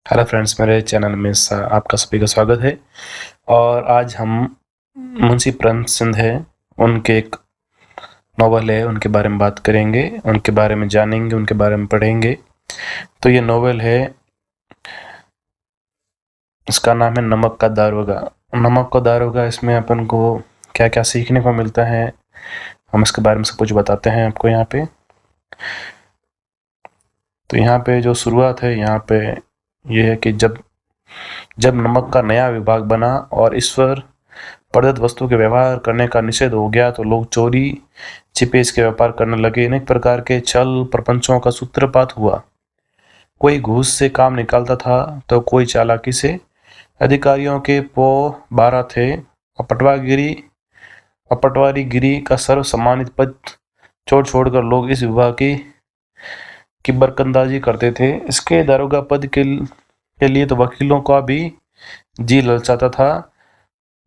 Hello friends, मेरे channel में आपका सभी का स्वागत है। और आज हम मुंशी प्रेमचंद है, उनके एक नॉवल है, उनके बारे में बात करेंगे, उनके बारे में जानेंगे, उनके बारे में पढ़ेंगे। तो ये नॉवल है, इसका नाम है नमक का दारोगा। नमक का दारोगा, इसमें अपन को क्या क्या सीखने को मिलता है, हम इसके बारे में सब कुछ बताते हैं आपको यहाँ पे। तो यहाँ पे जो शुरुआत है, यहाँ पे ये है कि जब नमक का नया विभाग बना और ईश्वर प्रदत्त वस्तु के व्यवहार करने का निषेध हो गया, तो लोग चोरी छिपे इसके व्यापार करने लगे। अनेक प्रकार के छल प्रपंचों का सूत्रपात हुआ। कोई घूस से काम निकालता था तो कोई चालाकी से। अधिकारियों के पो 12 थे और पटवारी गिरी का सर्व सम्मानित पद छोड़कर लोग इस विभाग की बरकंदाजी करते थे। इसके दारोगा पद के लिए तो वकीलों का भी जी ललचाता था।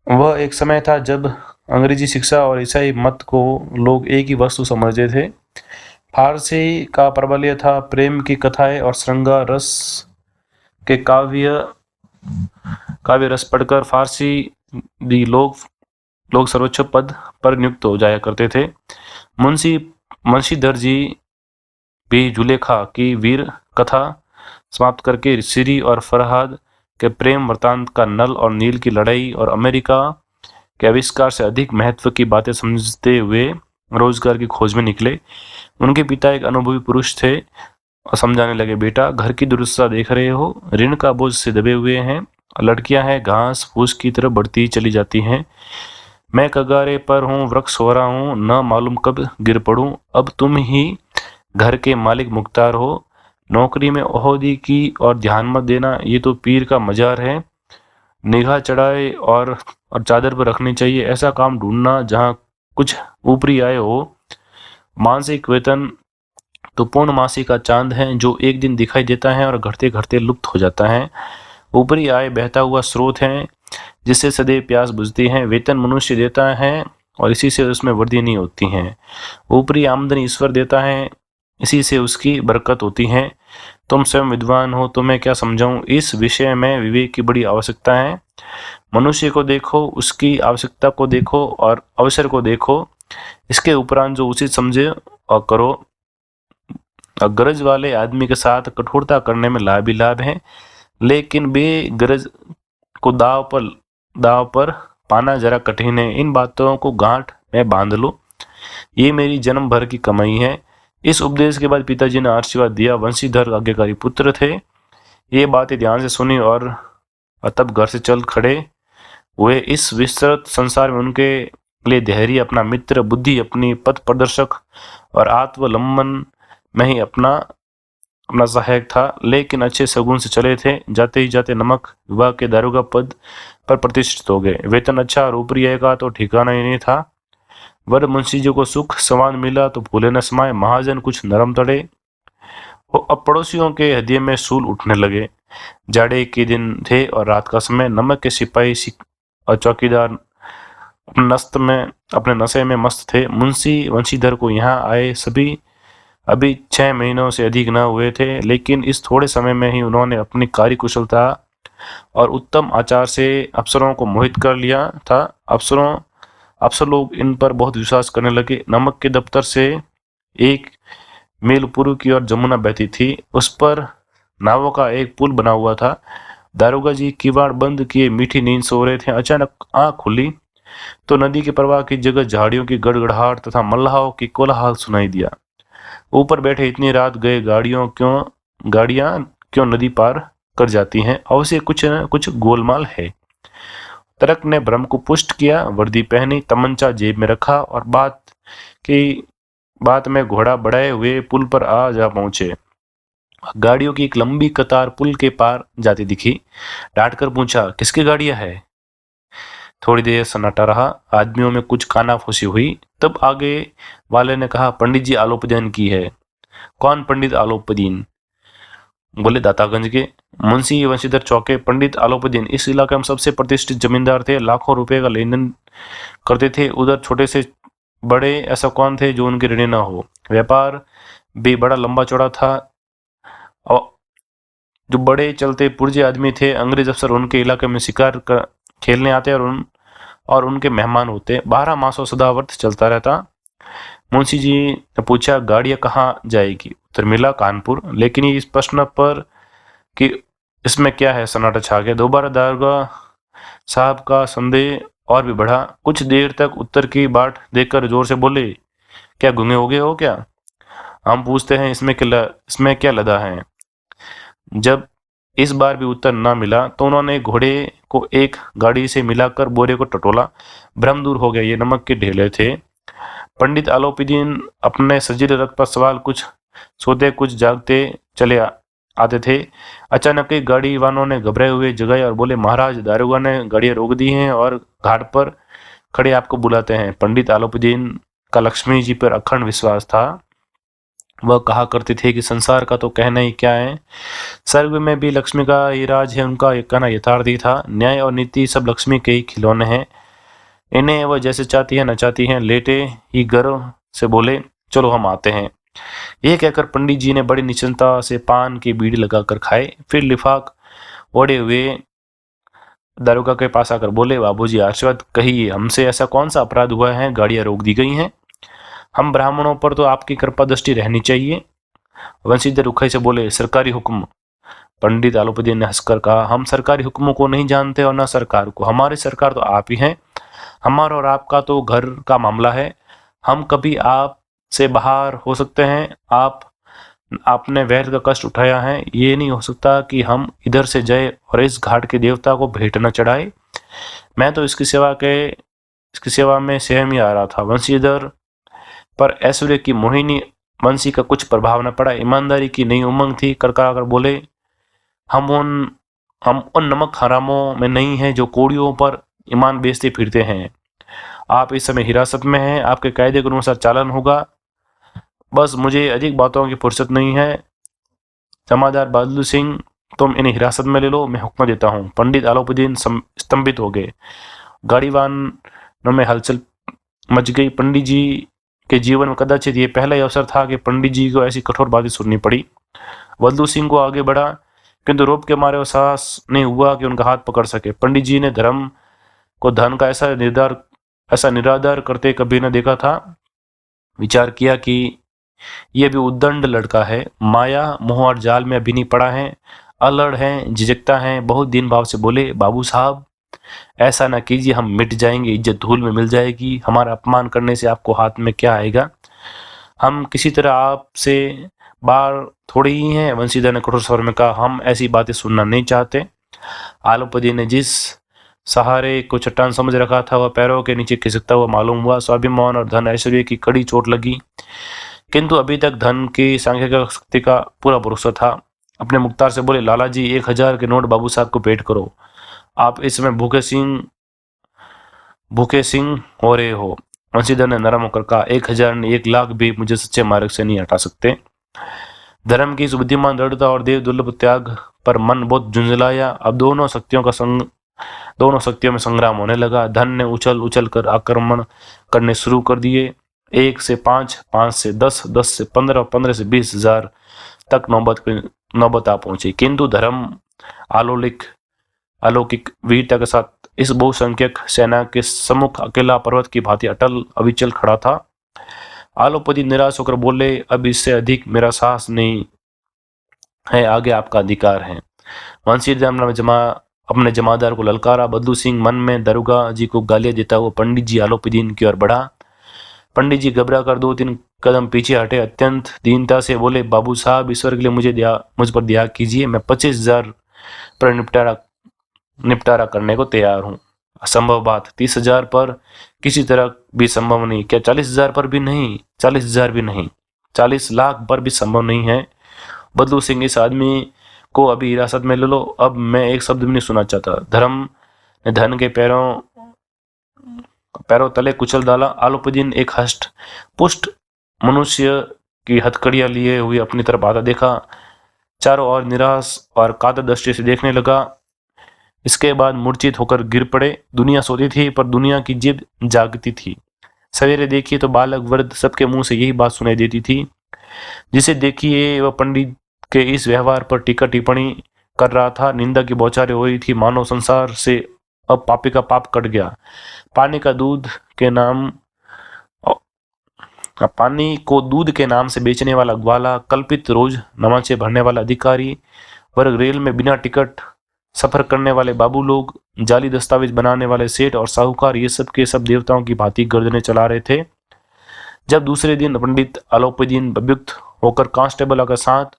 वह एक समय था जब अंग्रेजी शिक्षा और ईसाई मत को लोग एक ही वस्तु समझते थे। फारसी का प्रबल्य था। प्रेम की कथाएं और श्रृंगार रस के काव्य रस पढ़कर फारसी लोग सर्वोच्च पद पर नियुक्त हो जाया करते थे। मुंशीधर जी भी जुलेखा की वीर कथा समाप्त करके सिरी और फरहाद के प्रेम वृतांत का नल और नील की लड़ाई और अमेरिका के आविष्कार से अधिक महत्व की बातें समझते हुए रोजगार की खोज में निकले। उनके पिता एक अनुभवी पुरुष थे और समझाने लगे, बेटा घर की दुरुस्ता देख रहे हो, ऋण का बोझ से दबे हुए हैं, लड़कियां हैं घास फूस की तरफ बढ़ती चली जाती हैं, मैं कगारे पर हूँ, वृक्ष हो रहा हूँ, न मालूम कब गिर पड़ूं, अब तुम ही घर के मालिक मुख्तार हो, नौकरी में ओहदी की और ध्यान मत देना, ये तो पीर का मजार है, निगाह चढ़ाए और चादर पर रखनी चाहिए, ऐसा काम ढूंढना जहाँ कुछ ऊपरी आय हो। मासिक वेतन तो पूर्णमासी का चांद है जो एक दिन दिखाई देता है और घटते घटते लुप्त हो जाता है। ऊपरी आय बहता हुआ स्रोत है जिससे सदैव प्यास बुझती है। वेतन मनुष्य देता है और इसी से उसमें वृद्धि नहीं होती है। ऊपरी आमदनी ईश्वर देता है, इसी से उसकी बरकत होती है। तुम स्वयं विद्वान हो, तो मैं क्या समझाऊं, इस विषय में विवेक की बड़ी आवश्यकता है। मनुष्य को देखो, उसकी आवश्यकता को देखो और अवसर को देखो, इसके उपरांत जो उचित समझे और करो। गरज वाले आदमी के साथ कठोरता करने में लाभ ही लाभ है, लेकिन बेगरज को दाव पर पाना जरा कठिन है। इन बातों को गांठ में बांध लो, ये मेरी जन्म भर की कमाई है। इस उपदेश के बाद पिताजी ने आशीर्वाद दिया। वंशीधर आज्ञाकारी पुत्र थे। ये बातें ध्यान से सुनी और तब घर से चल खड़े हुए। इस विस्तृत संसार में उनके लिए धैर्य अपना मित्र, बुद्धि अपनी पथ प्रदर्शक और आत्मलंबन में ही अपना सहायक था। लेकिन अच्छे सगुन से चले थे। जाते ही जाते नमक विभाग के दारोगा पद पर प्रतिष्ठित हो गए। वेतन अच्छा और ऊपरी आय का तो ठिकाना ही नहीं था। वर मुंशी जी को सुख समान मिला तो फूले न समाये। महाजन कुछ नरम तड़े। वो अब पड़ोसियों के हृदय में सूल उठने लगे। जाड़े के दिन थे और रात का समय। नमक के सिपाही और चौकीदार अपने नशे में मस्त थे। मुंशी वंशीधर को यहाँ आए सभी अभी 6 महीनों से अधिक न हुए थे, लेकिन इस थोड़े समय में ही उन्होंने अपनी कार्यकुशलता और उत्तम आचार से अफसरों को मोहित कर लिया था। अफसर लोग इन पर बहुत विश्वास करने लगे। नमक के दफ्तर से एक मील पूर्व की ओर जमुना बहती थी। उस पर नावों का एक पुल बना हुआ था। दारोगा जी किवाड़ बंद किए मीठी नींद सो रहे थे। अचानक आंख खुली तो नदी के प्रवाह की जगह झाड़ियों की गड़गड़ाहट तथा मल्लाहों की कोलाहल सुनाई दिया। ऊपर बैठे इतनी रात गए गाड़ियां क्यों नदी पार कर जाती हैं, अवश्य कुछ न कुछ गोलमाल है। तर्क ने भ्रम को पुष्ट किया। वर्दी पहनी, तमंचा जेब में रखा और बात में घोड़ा बढ़ाए हुए पुल पर आ जा पहुंचे। गाड़ियों की एक लंबी कतार पुल के पार जाती दिखी। डांट कर पूछा, किसकी गाड़ियां है? थोड़ी देर सन्नाटा रहा। आदमियों में कुछ कानाफूसी हुई। तब आगे वाले ने कहा, पंडित जी आलोपदीन की है। कौन पंडित आलोपदीन? बोले, दातागंज के। मुंशी वंशीधर चौके। पंडित आलोपदीन इस इलाके में सबसे प्रतिष्ठित जमींदार थे। लाखों रुपए का लेन देन करते थे। उधर छोटे से बड़े ऐसा कौन थे जो उनके ऋणी न हो। व्यापार भी बड़ा लंबा चौड़ा था जो बड़े चलते पुर्जे आदमी थे, अंग्रेज अफसर उनके इलाके में शिकार खेलने आते और उनके मेहमान होते। 12 मासों सदावर्त चलता रहता। मुंशी जी ने पूछा, गाड़ियां कहाँ जाएगी? उत्तर मिला, कानपुर। लेकिन इस प्रश्न पर कि इसमें क्या है, सन्नाटा छा गया। दोबारा दारोगा साहब का संदेह और भी बढ़ा। कुछ देर तक उत्तर की बाट देखकर जोर से बोले, क्या गूंगे हो गए हो क्या? हम पूछते हैं इसमें क्या लदा है? जब इस बार भी उत्तर न मिला तो उन्होंने घोड़े को एक गाड़ी से मिलाकर बोरे को टटोला। भ्रम दूर हो गया, ये नमक के ढेले थे। पंडित आलोपीदीन अपने सजीले रथ पर सवाल कुछ सोते कुछ जागते चले आते थे। अचानक ही गाड़ी वालों ने घबराए हुए जगाए और बोले, महाराज, दारोगा ने गाड़ियां रोक दी हैं और घाट पर खड़े आपको बुलाते हैं। पंडित आलोपीदीन का लक्ष्मी जी पर अखंड विश्वास था। वह कहा करते थे कि संसार का तो कहना ही क्या है, स्वर्ग में भी लक्ष्मी का ही राज है। उनका ये कहना यथार्थ ही था। न्याय और नीति सब लक्ष्मी के ही खिलौने हैं, इन्हें वह जैसे चाहती है नचाती है। लेटे ही गर्व से बोले, चलो हम आते हैं। यह कहकर पंडित जी ने बड़ी निश्चिंतता से पान की बीड़ी लगाकर खाए। फिर लिफाक ओढ़े हुए दारोगा के पास आकर बोले, बाबूजी आशीर्वाद कहिए, हमसे ऐसा कौन सा अपराध हुआ है, गाड़ियां रोक दी गई हैं? हम ब्राह्मणों पर तो आपकी कृपा दृष्टि रहनी चाहिए। वंशीधर रुखाई से बोले, सरकारी हुक्म। पंडित आलोपीदीन ने हंसकर कहा, हम सरकारी हुक्मों को नहीं जानते और न सरकार को। हमारी सरकार तो आप ही हैं। हमारा और आपका तो घर का मामला है। हम कभी आप से बाहर हो सकते हैं। आपने वैर का कष्ट उठाया है। ये नहीं हो सकता कि हम इधर से जाए और इस घाट के देवता को भेंट न चढ़ाए। मैं तो इसकी सेवा में स्वयं ही आ रहा था। वंशीधर पर ऐश्वर्य की मोहिनी वंशी का कुछ प्रभाव न पड़ा। ईमानदारी की नई उमंग थी। करकर बोले, हम उन नमक हरामों में नहीं हैं जो कोड़ियों पर ईमान बेचते फिरते हैं। आप इस समय हिरासत में हैं। आपके कायदे के अनुसार चालन होगा। बस मुझे अधिक बातों की फुर्सत नहीं है। जमादार बहादुर सिंह, तुम इन्हें हिरासत में ले लो, मैं हुक्म देता हूँ। पंडित आलोपीदीन स्तंभित हो गए। गाड़ीवानों में हलचल मच गई। पंडित जी के जीवन में कदाचित ये पहला ही अवसर था कि पंडित जी को ऐसी कठोर बातें सुननी पड़ी। बहादुर सिंह को आगे बढ़ा, किंतु रोप के मारे वो साहस नहीं हुआ कि उनका हाथ पकड़ सके। पंडित जी ने धर्म को धन का ऐसा निरादर करते कभी न देखा था। विचार किया कि यह भी उद्दंड लड़का है, माया मोह और जाल में अभी नहीं पड़ा है, अलड़ है, झिझकता है। बहुत दीन भाव से बोले, बाबू साहब ऐसा ना कीजिए, हम मिट जाएंगे, इज्जत धूल में मिल जाएगी। हमारा अपमान करने से आपको हाथ में क्या आएगा? हम किसी तरह आपसे बाहर थोड़ी ही हैं। वंशीधर ने कठोर स्वर में कहा, हम ऐसी बातें सुनना नहीं चाहते। आलोपति ने जिस सहारे को चट्टान समझ रखा था वह पैरों के नीचे खिसकता हुआ मालूम हुआ। स्वाभिमान और धन ऐश्वर्य की कड़ी चोट लगी, किंतु अभी तक धन की सांख्यिक शक्ति का पूरा भरोसा था। अपने मुख्तार से बोले, लाला जी 1000 के नोट बाबू साहब को पेट करो। आप इस समय भूखे सिंह हो रहे हो। वंशीधर ने नरम होकर कहा, 1000 ने 1 लाख भी मुझे सच्चे मार्ग से नहीं हटा सकते। धर्म की बुद्धिमान दृढ़ता और देव दुर्लभ त्याग पर मन बहुत झुंझलाया। अब दोनों शक्तियों में संग्राम होने लगा। धन ने उछल कर आक्रमण करने शुरू कर दिए। 1 से 5, 5 से 10, 10 से 15 और 15 से 20,000 तक नौबत आ पहुंची। किंतु धर्म अलौकिक वीरता के साथ इस बहुसंख्यक सेना के सम्मुख अकेला पर्वत की भांति अटल अविचल खड़ा था। आलोपति निराश होकर बोले, अब इससे अधिक मेरा साहस नहीं है, आगे आपका अधिकार है। वंशीधर ने अपने जमादार को ललकारा। बदलू सिंह मन में दारोगा जी को गालियां देता हुआ पंडित जी आलोपीदीन की ओर बढ़ा। पंडित जी घबरा कर 2-3 कदम पीछे हटे। अत्यंत दीनता से बोले, बाबू साहब ईश्वर के लिए मुझ पर दया कीजिए। मैं 25,000 पर निपटारा करने को तैयार हूँ। असंभव बात, 30,000 पर किसी तरह भी संभव नहीं। क्या 40,000 पर भी नहीं? 40,000 भी नहीं, 40 लाख पर भी संभव नहीं है। बदलू सिंह, इस आदमी को अभी हिरासत में ले लो। अब मैं एक शब्द भी नहीं सुना चाहता। धर्म ने धन के पैरों तले कुचल डाला। आलोपीदीन एक हष्ट पुष्ट मनुष्य की हथकड़ियां लिए हुए अपनी तरफ आता देखा। चारों ओर निराश और कातर दृष्टि से देखने लगा। इसके बाद मूर्छित होकर गिर पड़े। दुनिया सोती थी पर दुनिया की जिद जागती थी। सवेरे देखिए तो बालक वृद्ध सबके मुंह से यही बात सुनाई देती थी। जिसे देखिए वह पंडित के इस व्यवहार पर टीका टिप्पणी कर रहा था। निंदा की बौछारें हो रही थी, मानव संसार से अब पापी का पाप कट गया। पानी का दूध के नाम पानी को दूध के नाम से बेचने वाला ग्वाला, कल्पित रोज नमाज़ें भरने वाला अधिकारी वर्ग, रेल में बिना टिकट सफर करने वाले बाबू लोग, जाली दस्तावेज बनाने वाले सेठ और साहूकार, ये सब के सब देवताओं की भांति गर्दनें चला रहे थे। जब दूसरे दिन पंडित आलोपीदीन अभ्युक्त होकर कांस्टेबल के साथ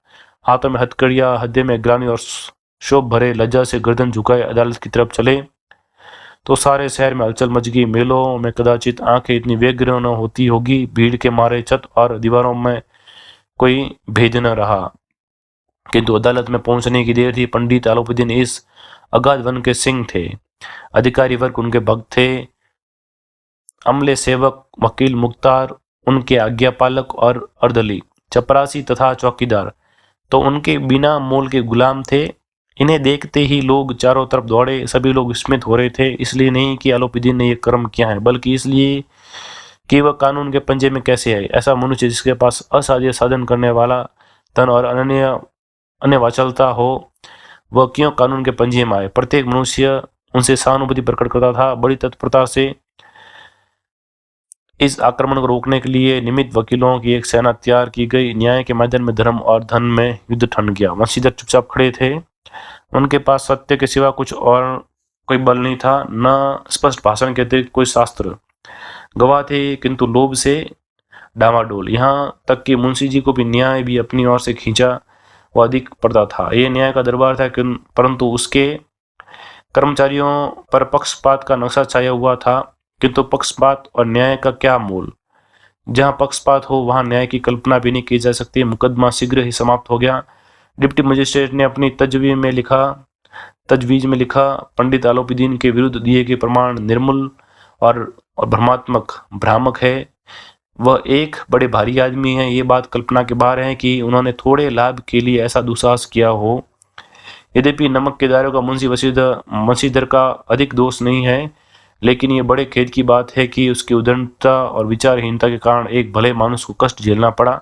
हाथों में हथकड़ियां, हृदय में ग्लानि और शोभ भरे लज्जा से गर्दन झुकाए अदालत की तरफ चले, तो सारे शहर में हलचल मच गई। मेलों में कदाचित आंखें इतनी व्यग्र न होती होगी, भीड़ के मारे छत और दीवारों में कोई भेद न रहा। किंतु अदालत में पहुंचने की देर थी। पंडित आलोपीदीन इस अगाध वन के सिंह थे। अधिकारी वर्ग उनके भक्त थे। अमले, सेवक, वकील, मुख्तार उनके आज्ञापालक और अर्दली, चपरासी तथा चौकीदार तो उनके बिना मोल के गुलाम थे। इन्हें देखते ही लोग चारों तरफ दौड़े। सभी लोग विस्मित हो रहे थे, इसलिए नहीं कि आलोपीदीन ने यह कर्म किया है, बल्कि इसलिए कि वह कानून के पंजे में कैसे आए। ऐसा मनुष्य जिसके पास असाध्य साधन करने वाला धन और अन्य वाचलता हो, वह क्यों कानून के पंजे में आए। प्रत्येक मनुष्य उनसे सहानुभूति प्रकट करता था। बड़ी तत्परता से इस आक्रमण को रोकने के लिए निमित्त वकीलों की एक सेना तैयार की गई। न्याय के मैदान में धर्म और धन में युद्ध ठन गया। वंशीधर चुपचाप खड़े थे। उनके पास सत्य के सिवा कुछ और कोई बल नहीं था, न स्पष्ट भाषण के अतिरिक्त कोई शास्त्र। गवाह थे किंतु लोभ से डामाडोल। यहाँ तक कि मुंशी जी को भी न्याय भी अपनी ओर से खींचा वो अधिक पड़ता था। यह न्याय का दरबार था, परंतु उसके कर्मचारियों पर पक्षपात का नक्शा छाया हुआ था। किंतु पक्षपात और न्याय का क्या मोल। जहाँ पक्षपात हो वहां न्याय की कल्पना भी नहीं की जा सकती। मुकदमा शीघ्र ही समाप्त हो गया। डिप्टी मजिस्ट्रेट ने अपनी तजवीज में लिखा, पंडित आलोपीदीन के विरुद्ध दिए गए प्रमाण निर्मूल और भ्रामक है। वह एक बड़े भारी आदमी है। ये बात कल्पना के बाहर है कि उन्होंने थोड़े लाभ के लिए ऐसा दुस्साहस किया हो। यद्यपि नमक के दायरों का मुंशी वंशीधर का अधिक दोष नहीं है, लेकिन ये बड़े खेद की बात है कि उसकी उद्दंडता और विचारहीनता के कारण एक भले मानुष को कष्ट झेलना पड़ा।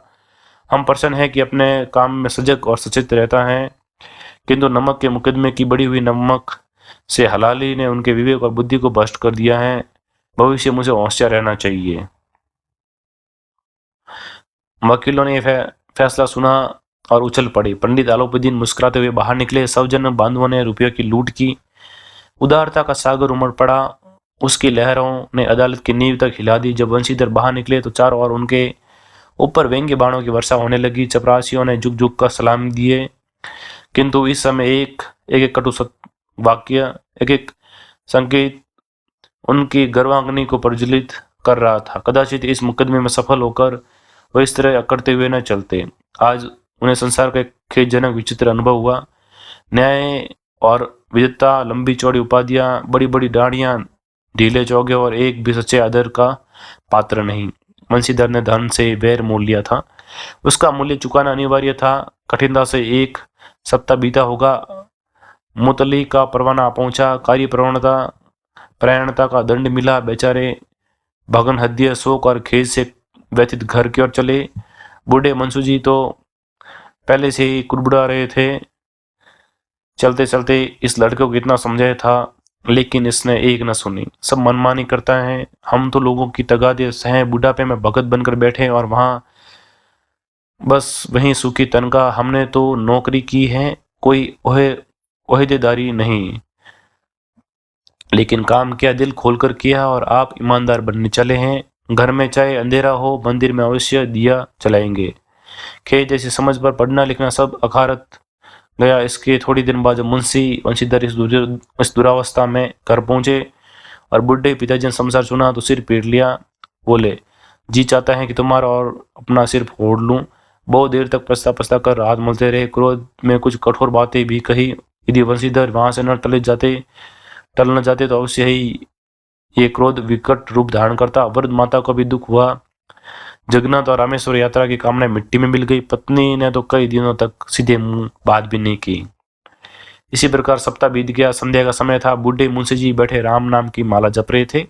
हम प्रसन्न हैं कि अपने काम में सजग और सचेत रहता है, किंतु नमक के मुकदमे की बढ़ी हुई नमक से हलाली ने उनके विवेक और बुद्धि को भ्रष्ट कर दिया है। भविष्य मुझे होशियार रहना चाहिए। वकीलों ने फैसला सुना और उछल पड़े। पंडित आलोपीदीन मुस्कुराते हुए बाहर निकले। सौजन्य बांधवों ने रुपयों की लूट की। उदारता का सागर उमड़ पड़ा। उसकी लहरों ने अदालत की नींव तक हिला दी। जब वंशीधर बाहर निकले तो चारों ओर उनके ऊपर व्यंग्य बाणों की वर्षा होने लगी। चपरासियों ने झुक झुक कर सलामी दिए, किंतु इस समय एक एक कटु वाक्य, एक एक संकेत उनकी गर्वांगनी को प्रज्वलित कर रहा था। कदाचित इस मुकदमे में सफल होकर वह इस तरह अकड़ते हुए न चलते। आज उन्हें संसार का एक खेदजनक विचित्र अनुभव हुआ। न्याय और विद्वता, लंबी चौड़ी उपाधियां, बड़ी बड़ी दाढ़ियां, ढीले चौगे और एक भी सच्चे आदर का पात्र नहीं। वंशीधर ने धन से वैर मोल लिया था। उसका मूल्य चुकाना अनिवार्य था। कठिनता से एक सप्ताह बीता होगा। मुतली का परवाना पहुंचा। कार्य प्रयाणता का दंड मिला। बेचारे भगन हृदय, शोक और खेद से व्यथित घर की ओर चले। बूढ़े मंसूजी तो पहले से ही कुड़बुड़ा रहे थे। चलते चलते इस लड़के को कितना समझाया था, लेकिन इसने एक न सुनी। सब मनमानी करता है। हम तो लोगों की तगादे सहें बुढ़ापे में भगत बनकर बैठे और वहां बस वहीं सूखी तनख्वाह। हमने तो नौकरी की है, कोई ओहदेदारी नहीं, लेकिन काम किया, दिल खोलकर किया और आप ईमानदार बनने चले हैं। घर में चाहे अंधेरा हो, मंदिर में अवश्य दिया चलाएंगे। खेत जैसी समझ पर पढ़ना लिखना सब अखारत गया। इसके थोड़ी दिन बाद मुंशी वंशीधर इस दुरावस्था में घर पहुंचे और बुढ़े पिताजी ने समाचार सुना तो सिर पीट लिया। बोले, जी चाहता है कि तुम्हारा और अपना सिर फोड़ लूं। बहुत देर तक पछता कर हाथ मलते रहे। क्रोध में कुछ कठोर बातें भी कही। यदि वंशीधर वहां से न टल न जाते तो अवश्य ही ये क्रोध विकट रूप धारण करता। वृद्ध माता को भी दुख हुआ। जगन्नाथ और रामेश्वर यात्रा की कामना मिट्टी में मिल गई। पत्नी ने तो कई दिनों तक सीधे मुंह बात भी नहीं की। इसी प्रकार सप्ताह बीत गया। संध्या का समय था। बूढ़े मुंशी जी बैठे राम नाम की माला जप रहे थे।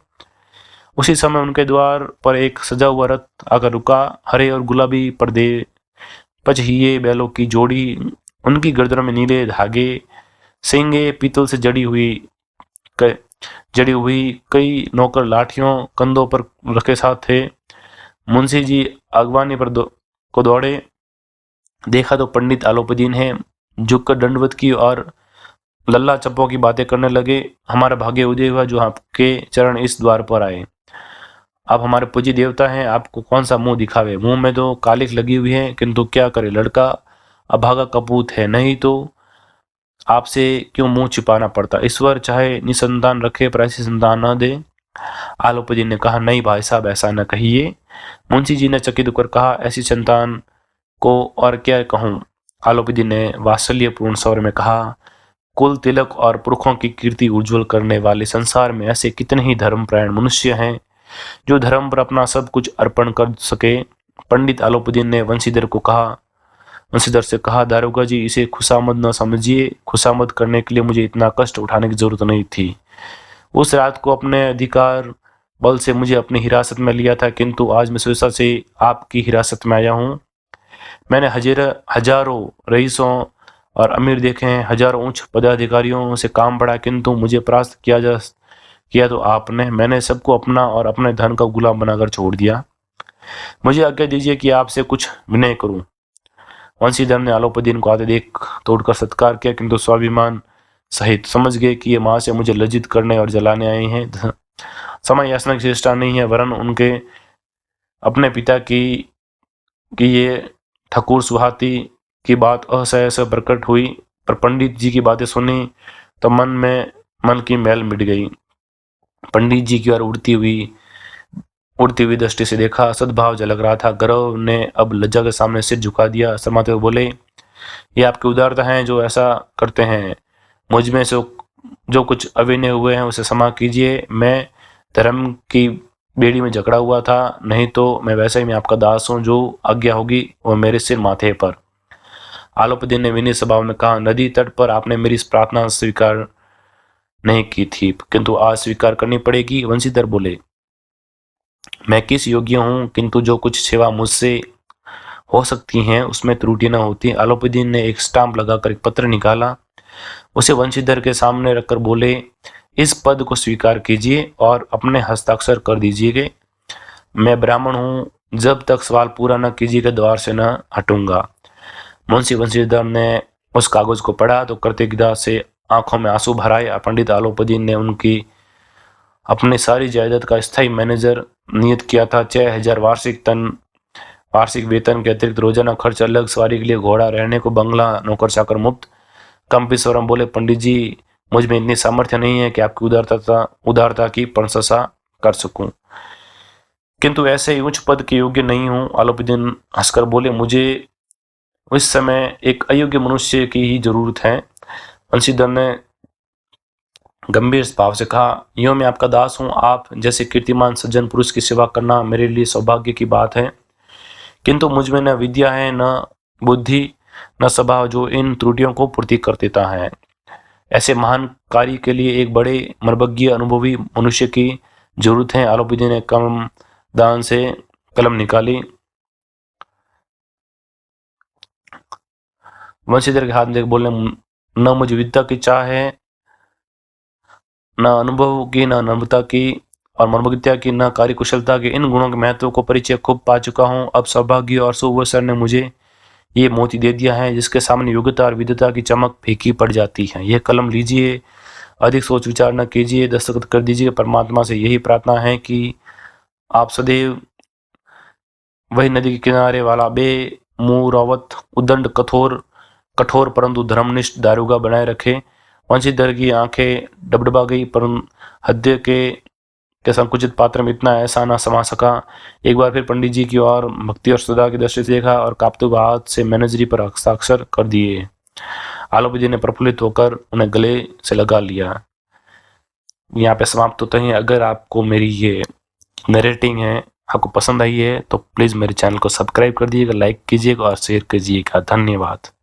उसी समय उनके द्वार पर एक सजा हुआ रथ आकर रुका। हरे और गुलाबी पर्दे, पचहिए बैलों की जोड़ी उनकी गर्दनों में नीले धागे, सींगे, पीतल से जड़ी हुई कई नौकर लाठियों कंधों पर रखे साथ थे। मुंशी जी अगवानी पर को दौड़े। देखा तो पंडित आलोपदीन है। झुककर दंडवत की और लल्ला चप्पों की बातें करने लगे। हमारा भाग्य उदय हुआ जो आपके चरण इस द्वार पर आए। आप हमारे पूज्य देवता हैं, आपको कौन सा मुंह दिखावे। मुंह में तो कालिख लगी हुई है, किंतु क्या करे, लड़का अभागा कपूत है, नहीं तो आपसे क्यों मुंह छिपाना पड़ता। ईश्वर चाहे निसंतान रखे पर ऐसी संतान न दे। आलोपी ने कहा, नहीं भाई साहब, ऐसा न कहिए। मुंशी जी ने चकित होकर कहा, ऐसी संतान को और क्या कहूँ। आलोपी ने वात्सल्यपूर्ण स्वर में कहा, कुल तिलक और पुरखों की कीर्ति उज्जवल करने वाले संसार में ऐसे कितने ही धर्मपरायण मनुष्य हैं जो धर्म पर अपना सब कुछ अर्पण कर सके। पंडित आलोपदीन ने वंशीधर से कहा, दारोगा जी, इसे खुशामद न समझिए। खुशामद करने के लिए मुझे इतना कष्ट उठाने की जरूरत नहीं थी। उस रात को अपने अधिकार बल से मुझे अपनी हिरासत में लिया था, किंतु आज मैं स्वेच्छा से आपकी हिरासत में आया हूँ। मैंने हजारों रईसों और अमीर देखे हैं, हजारों उच्च पदाधिकारियों से काम पड़ा, किंतु मुझे परास्त किया तो आपने। मैंने सबको अपना और अपने धन का गुलाम बनाकर छोड़ दिया। मुझे आज्ञा दीजिए कि आपसे कुछ विनय करूं। वंशीधर ने आलोपदीन को आते देख तोड़कर सत्कार किया, किंतु स्वाभिमान सहित समझ गए कि ये मां से मुझे लज्जित करने और जलाने आए हैं। समय याचना की चेष्टा नहीं है, वरन उनके अपने पिता की ये ठाकुर सुहाती की बात असहज से प्रकट हुई। पर पंडित जी की बातें सुनी तो मन की मैल मिट गई। पंडित जी की ओर उड़ती हुई दृष्टि से देखा, सद्भाव झलक रहा था। गर्व ने अब लज्जा के सामने सिर झुका दिया। शर्माते हुए बोले, ये आपकी उदारता है जो ऐसा करते हैं। मुझ में से जो कुछ अविनय हुए हैं उसे क्षमा कीजिए। मैं धर्म की बेड़ी में जकड़ा हुआ था, नहीं तो मैं वैसे ही मैं आपका दास हूँ। जो आज्ञा होगी वो मेरे सिर माथे पर। आलोपदीन ने विनय स्वभाव में कहा, नदी तट पर आपने मेरी इस प्रार्थना स्वीकार नहीं की थी, किंतु आज स्वीकार करनी पड़ेगी। वंशीधर बोले, मैं किस योग्य हूँ, किंतु जो कुछ सेवा मुझसे हो सकती हैं उसमें त्रुटि न होती। आलोपदीन ने एक स्टाम्प लगाकर एक पत्र निकाला, उसे वंशीधर के सामने रखकर बोले, इस पद को स्वीकार कीजिए और अपने हस्ताक्षर कर दीजिए। मैं ब्राह्मण हूँ, जब तक सवाल पूरा न कीजिएगा द्वार से न हटूंगा। मुंशी वंशीधर ने उस कागज को पढ़ा तो कृतज्ञता से आंखों में आंसू भर आए। पंडित आलोपदीन ने उनकी अपनी सारी जायदाद का स्थायी मैनेजर नियत किया था। 6000 वार्षिक वेतन के अतिरिक्त रोजाना खर्च अलग, सवारी के लिए घोड़ा, रहने को बंगला, नौकर चाकर मुफ्त। कंपित स्वरम बोले, पंडित जी, मुझ में इतनी सामर्थ्य नहीं है कि आपकी उदारता की प्रशंसा कर सकूं, किंतु ऐसे ही उच्च पद के योग्य नहीं हूं। आलोपदीन हंसकर बोले, मुझे इस समय एक अयोग्य मनुष्य की ही जरूरत है। वंशीधर ने गंभीर भाव से कहा, यूं मैं आपका दास हूं। आप जैसे कीर्तिमान सज्जन पुरुष की सेवा करना मेरे लिए सौभाग्य की बात है, किंतु मुझ में न विद्या है, न बुद्धि, न स्वभाव जो इन त्रुटियों को पूर्ति कर देता है। ऐसे महान कार्य के लिए एक बड़े मर्मज्ञ अनुभवी मनुष्य की जरूरत है। आलोपी ने दान से कलम निकाली, वंशीधर के हाथ में बोलने, न मुझे विद्या की चाह है, न अनुभव की, न नम्रता की और मर्मज्ञता की, न कार्यकुशलता के। इन गुणों के महत्व को परिचय खूब पा चुका हूँ। अब सौभाग्य और सुअवसर ने मुझे ये मोती दे दिया है जिसके सामने योग्यता और विद्वता की चमक फीकी पड़ जाती है। यह कलम लीजिए, अधिक सोच विचार न कीजिए, दस्तखत कर दीजिए। परमात्मा से यही प्रार्थना है कि आप सदैव वही नदी के किनारे वाला बेमुरवत, उदंड, कठोर परंतु धर्मनिष्ठ दारोगा बनाए रखे। वंशीधर की आंखें डबडबा गई, पर हृदय के संकुचित पात्र में इतना ऐसा न समा सका। एक बार फिर पंडित जी की ओर भक्ति और श्रद्धा की दृष्टि से देखा और कांपते हुए हाथ से मैनेजरी पर हस्ताक्षर कर दिए। आलोपी जी ने प्रफुल्लित होकर उन्हें गले से लगा लिया। यहाँ पे समाप्त होते हैं। अगर आपको मेरी ये नरेटिंग है आपको पसंद आई है तो प्लीज़ मेरे चैनल को सब्सक्राइब कर दीजिएगा, लाइक कीजिएगा और शेयर कीजिएगा। धन्यवाद।